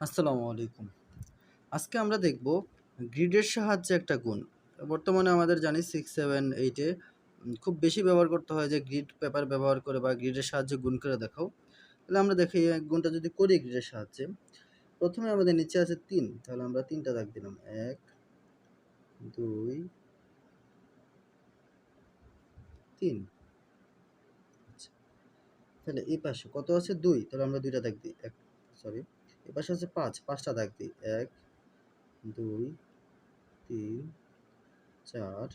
আসসালামু আলাইকুম। আজকে আমরা দেখব গ্রিডের সাহায্যে একটা গুণ। বর্তমানে আমাদের জানি 6, 7, 8 এ খুব বেশি ব্যবহার করতে হয় যে গ্রিড পেপার ব্যবহার করে বা গ্রিডের সাহায্যে গুণ করে দেখাও। তাহলে আমরা দেখি এই গুণটা যদি করি গ্রিডের সাহায্যে। প্রথমে আমাদের নিচে আছে ৩, তাহলে আমরা ৩ টা দাগ দিলাম। ১, ২, ৩। আচ্ছা। তাহলে এই পাশে কত আছে? ২, তাহলে আমরা ২ টা দাগ দিই। এই পাশে আছে ৫, ৫ টা দাগ দিই। ১, ২, ৩, ৪,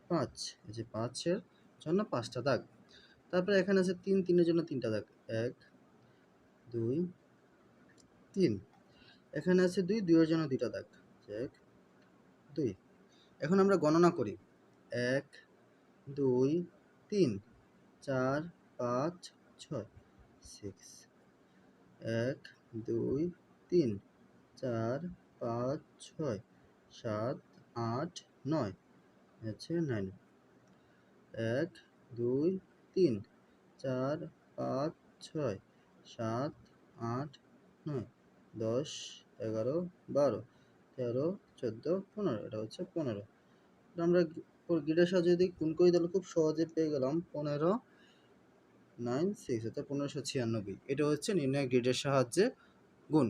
৫। এই যে ৫ এর জন্য ৫ টা দাগ। তারপরে এখানে আছে ৩, ৩ এর জন্য ৩ টা দাগ। ১, ২, ৩। এখানে আছে ২, ২ এর জন্য ২ টা দাগ। ১, ২। এখন আমরা গণনা করি। ১, ২, ৩, ৪, ৫, ৬, 6। ১, ২, ৩, ৪, ৫, ৬, ৭, ৮, ৯। হচ্ছে ৯। ১, ২, ৩, ৪, ৫, ৬, ৭, ৮, ৯, ১০, ১১, ১২, ১৩, ১৪, ১৫। এটা হচ্ছে ১৫। আমরা গ্রিডের সাহায্যে যদি গুণ করি তাহলে খুব সহজে পেয়ে গেলাম ১৫, 9, 6 অর্থাৎ ১৫৯৬। এটা হচ্ছে নির্ণয় গ্রিডের সাহায্যে গুণ।